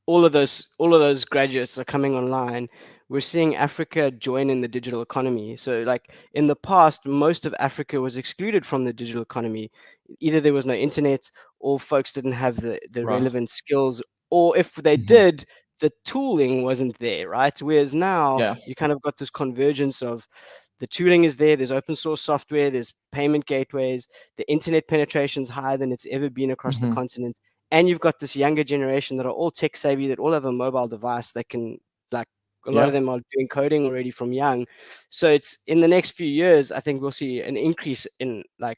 all of those graduates are coming online. We're seeing Africa join in the digital economy. So like in the past, most of Africa was excluded from the digital economy. Either there was no internet, or folks didn't have the relevant skills, or if they did, the tooling wasn't there, right? Whereas now you kind of got this convergence of the tooling is there, there's open source software, there's payment gateways, the internet penetration is higher than it's ever been across the continent. And you've got this younger generation that are all tech savvy, that all have a mobile device that can, like, a lot of them are doing coding already from young. So it's in the next few years, I think we'll see an increase in, like,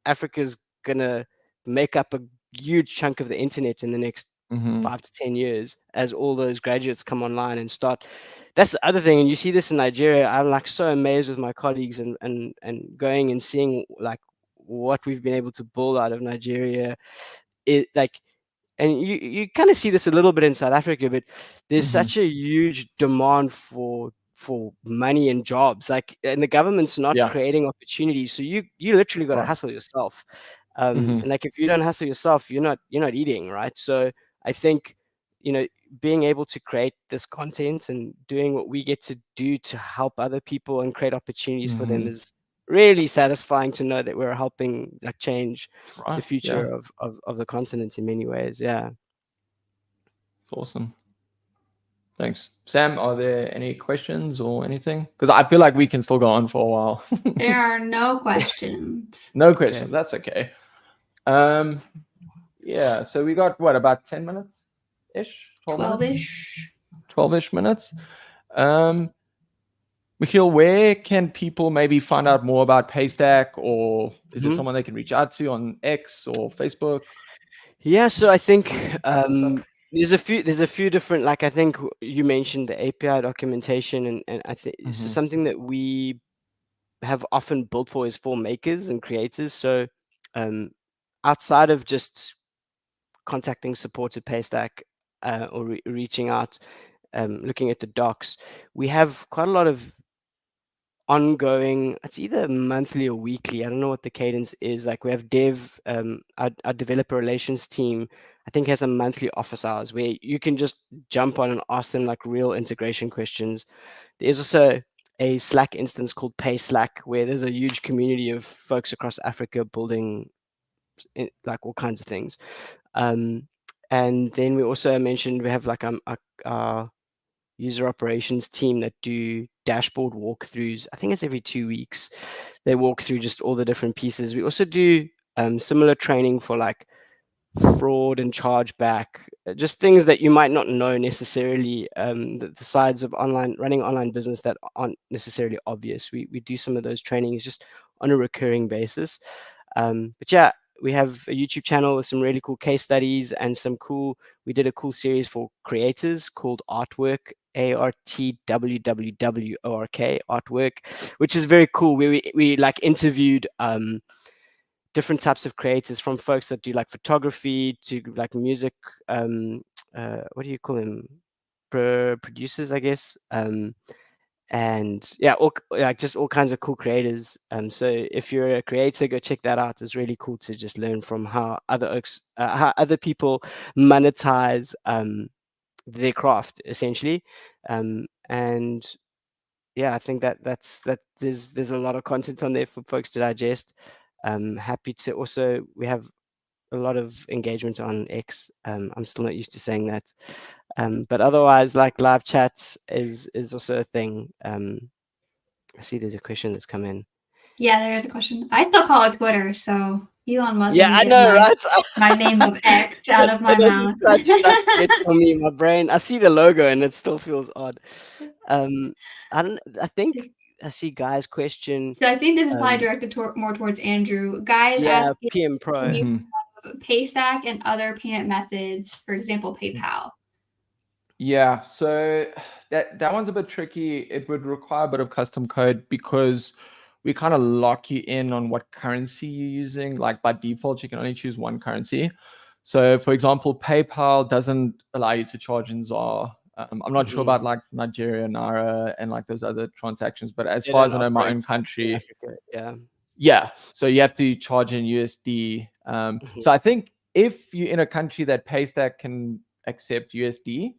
Africa's gonna make up a huge chunk of the internet in the next 5 to 10 years as all those graduates come online and start. That's the other thing, and you see this in Nigeria. I'm like so amazed with my colleagues and going and seeing like what we've been able to build out of Nigeria. It like, and you kind of see this a little bit in South Africa, but there's such a huge demand for money and jobs, like, and the government's not creating opportunities. So you literally got to hustle yourself. And like, if you don't hustle yourself, you're not eating, right? So I think, you know, being able to create this content and doing what we get to do to help other people and create opportunities for them is really satisfying to know that we're helping like change the future of the continent in many ways. Yeah. It's awesome. Thanks. Sam, are there any questions or anything? Because I feel like we can still go on for a while. There are no questions. No questions. Okay. That's okay. Yeah, so we got what, about 10 minutes ish? 12-ish. 12-ish minutes. Mecheil, where can people maybe find out more about Paystack, or is there someone they can reach out to on X or Facebook? Yeah, so I think there's a few different, like, I think you mentioned the API documentation, and I think so something that we have often built for is for makers and creators. So outside of just contacting support at Paystack or reaching out, looking at the docs, we have quite a lot of ongoing, it's either monthly or weekly, I don't know what the cadence is. Like, we have our developer relations team, I think, has a monthly office hours where you can just jump on and ask them like real integration questions. There's also a Slack instance called Paystack, where there's a huge community of folks across Africa building like all kinds of things. And then we also mentioned we have like our user operations team that do dashboard walkthroughs. I think it's every 2 weeks. They walk through just all the different pieces. We also do similar training for like fraud and chargeback, just things that you might not know necessarily, the sides of running online business that aren't necessarily obvious. We do some of those trainings just on a recurring basis. But yeah, we have a YouTube channel with some really cool case studies and we did a cool series for creators called Artwork, ARTWWWORK, Artwork, which is very cool. We like interviewed different types of creators, from folks that do like photography to like music, what do you call them? Producers, I guess. And yeah, just all kinds of cool creators. So if you're a creator, go check that out. It's really cool to just learn from how other people monetize their craft, essentially. And yeah, I think that there's a lot of content on there for folks to digest. Happy to also, we have a lot of engagement on X. I'm still not used to saying that. But otherwise, like live chats is also a thing. I see there's a question that's come in. Yeah, there is a question. I still call it Twitter, so Elon Musk. Yeah, I know, right? My name of X out of my mouth. Quite stuck yet for me, my brain. I see the logo and it still feels odd. I think I see Guy's question. So I think this is probably directed more towards Andrew. Guys, yeah, asking PMPro. you Paystack and other payment methods, for example, PayPal. Yeah, so that one's a bit tricky. It would require a bit of custom code because we kind of lock you in on what currency you're using. Like by default, you can only choose one currency. So for example, PayPal doesn't allow you to charge in ZAR. I'm not sure about like Nigeria, Naira, and like those other transactions, but as far as I know, my own country, Africa, yeah. So you have to charge in USD. So I think if you're in a country that Paystack can accept USD,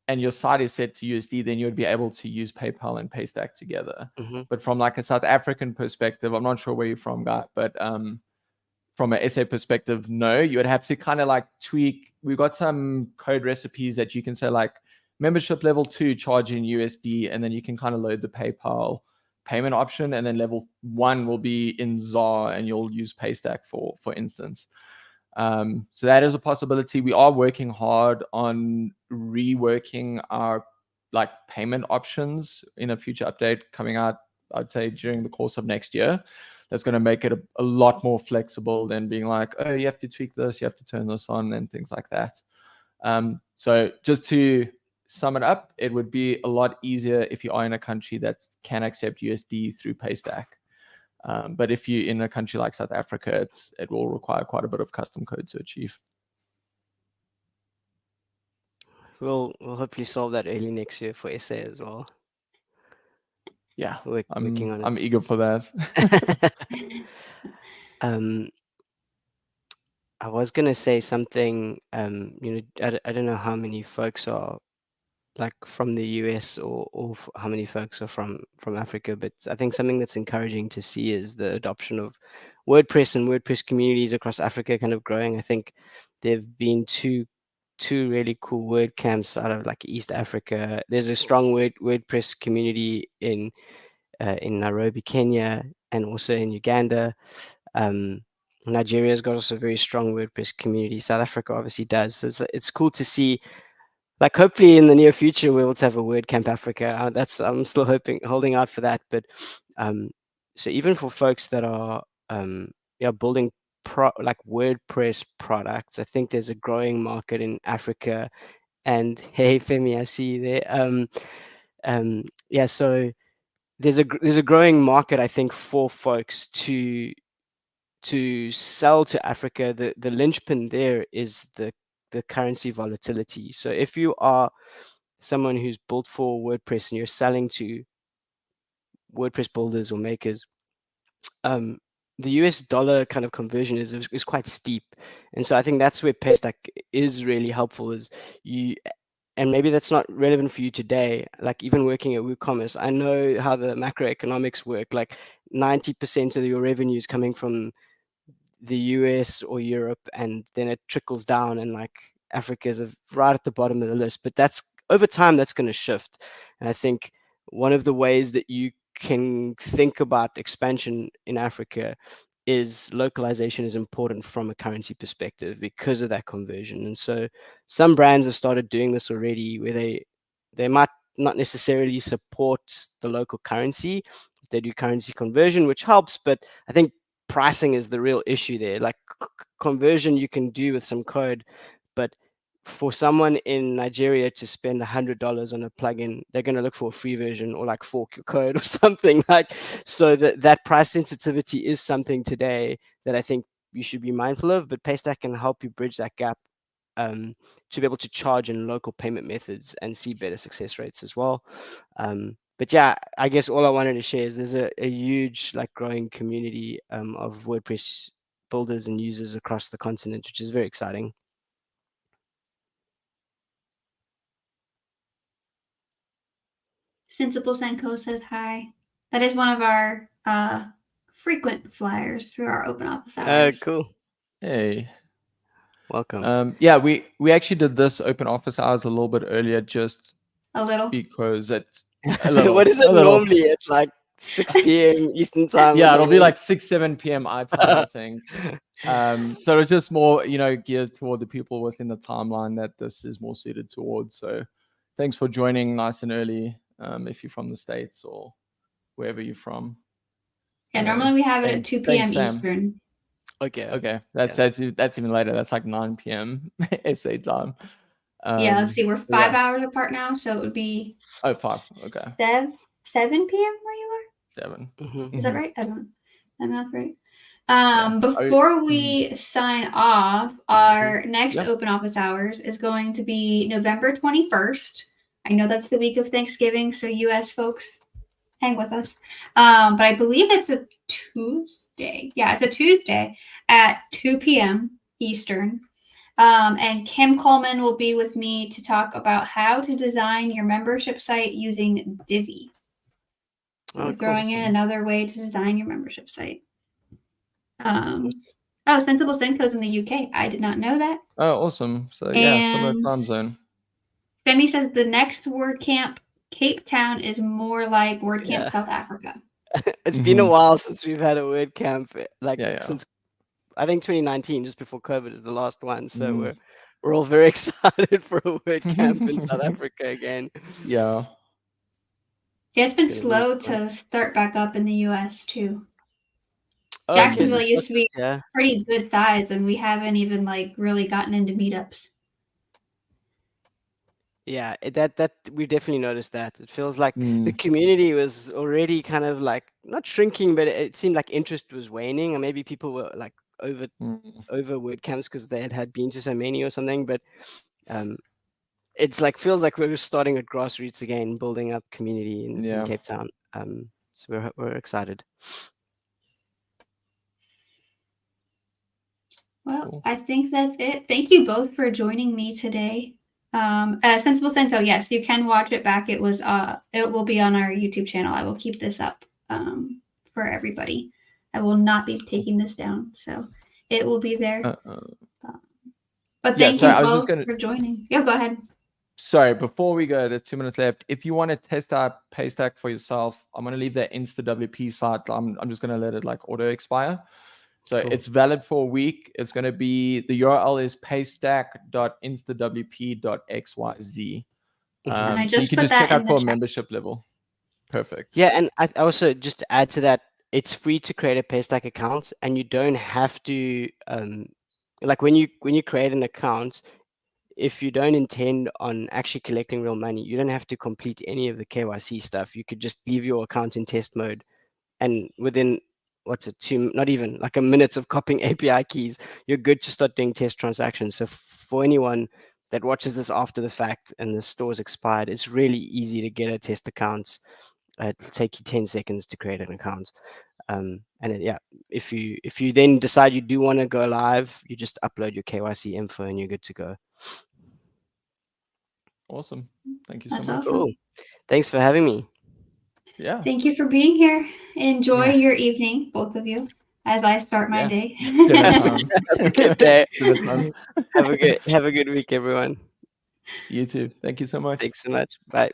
and your site is set to USD, then you would be able to use PayPal and Paystack together. But from like a South African perspective, I'm not sure where you're from, Guy, but from an SA perspective, no, you would have to kind of like tweak. We've got some code recipes that you can say like membership level 2 charge in USD, and then you can kind of load the PayPal payment option, and then level 1 will be in ZAR, and you'll use Paystack for instance. So that is a possibility. We are working hard on reworking our like payment options in a future update coming out, I'd say during the course of next year. That's going to make it a lot more flexible than being like, oh, you have to tweak this, you have to turn this on, and things like that. So just to sum it up, it would be a lot easier if you are in a country that can accept USD through Paystack. But if you're in a country like South Africa, it will require quite a bit of custom code to achieve. We'll hopefully solve that early next year for SA as well. Yeah, working on it. I'm eager for that. I was gonna say something. I don't know how many folks are like from the US or how many folks are from Africa, but I think something that's encouraging to see is the adoption of WordPress and WordPress communities across Africa kind of growing. I think there've been two really cool WordCamps out of like East Africa. There's a strong WordPress community in Nairobi, Kenya, and also in Uganda. Nigeria's got also a very strong WordPress community. South Africa obviously does. So it's cool to see. Like hopefully in the near future we'll have a WordCamp Africa. I'm still holding out for that. But so even for folks that are building like WordPress products, I think there's a growing market in Africa. And hey Femi, I see you there. Yeah, so there's a growing market, I think, for folks to sell to Africa. The linchpin there is the currency volatility. So if you are someone who's built for WordPress and you're selling to WordPress builders or makers, the US dollar kind of conversion is quite steep. And so I think that's where Paystack is really helpful, is and maybe that's not relevant for you today, like even working at WooCommerce. I know how the macroeconomics work. Like 90% of your revenue is coming from the US or Europe, and then it trickles down, and like Africa is right at the bottom of the list. But that's over time, that's going to shift. And I think one of the ways that you can think about expansion in Africa is localization is important from a currency perspective because of that conversion. And so some brands have started doing this already, where they might not necessarily support the local currency. They do currency conversion, which helps, but I think pricing is the real issue there. Like conversion you can do with some code, but for someone in Nigeria to spend $100 on a plugin, they're going to look for a free version or like fork your code or something like. So that price sensitivity is something today that I think you should be mindful of. But Paystack can help you bridge that gap to be able to charge in local payment methods and see better success rates as well. But yeah, I guess all I wanted to share is there's a huge like growing community of WordPress builders and users across the continent, which is very exciting. Sensible Senko says hi. That is one of our frequent flyers through our open office hours. Cool. Hey. Welcome. Yeah, we actually did this open office hours a little bit earlier, just a little because it's a little. What is it a little. normally? It's like 6 p.m. Eastern time. Yeah, it'll be like 6-7 p.m. our time, I think. So it's just more, geared toward the people within the timeline that this is more suited towards. So thanks for joining nice and early, if you're from the States or wherever you're from. Yeah, normally we have it at 2 p.m. Eastern. Okay. That's even later. That's like 9 p.m. SA time. Yeah, let's see. We're 5 hours apart now, so it would be 5. Okay. 7 p.m. where you are? 7. Mm-hmm. Is that right? I don't. That math right? Before we sign off, our next open office hours is going to be November 21st. I know that's the week of Thanksgiving, so U.S. folks, hang with us. But I believe it's a Tuesday. Yeah, it's a Tuesday at 2 p.m. Eastern. And Kim Coleman will be with me to talk about how to design your membership site using Divi. So we're throwing in another way to design your membership site. Sensible Senko's in the UK. I did not know that. Oh, awesome. So yeah, similar time zone. Femi says the next WordCamp Cape Town is more like WordCamp South Africa. It's been a while since we've had a WordCamp. Since I think 2019, just before COVID, is the last one. So we're all very excited for a WordCamp in South Africa again. Yeah. Yeah, it's been slow to start back up in the US too. Jacksonville used to be pretty good size, and we haven't even really gotten into meetups. Yeah, that we definitely noticed that. It feels like the community was already kind of like not shrinking, but it seemed like interest was waning, and maybe people were like over WordCamps because they had been to so many or something. But it's like feels like we're starting at grassroots again, building up community in Cape Town. So we're excited. Well, cool. I think that's it. Thank you both for joining me today. Sensible Senko, yes, you can watch it back. It will be on our YouTube channel. I will keep this up for everybody. I will not be taking this down, so it will be there. But thank you both for joining. Yeah, go ahead. Sorry, before we go, there's 2 minutes left. If you want to test out Paystack for yourself, I'm going to leave the InstaWP site. I'm just going to let it auto expire. So it's valid for a week. It's going to be, the URL is paystack.instawp.xyz. And so you can just check out for a membership level. Perfect. Yeah, and I also, just to add to that, it's free to create a Paystack account, and you don't have to, when you create an account, if you don't intend on actually collecting real money, you don't have to complete any of the KYC stuff. You could just leave your account in test mode, and within not even like a minute of copying API keys, you're good to start doing test transactions. So for anyone that watches this after the fact and the store's expired, it's really easy to get a test account. It'll take you 10 seconds to create an account. If you then decide you do want to go live, you just upload your KYC info and you're good to go. Awesome. Thank you so much. Awesome. Cool. Thanks for having me. Yeah. Thank you for being here. Enjoy your evening, both of you, as I start my day. Have a good day. Have a good week, everyone. You too. Thank you so much. Thanks so much. Bye.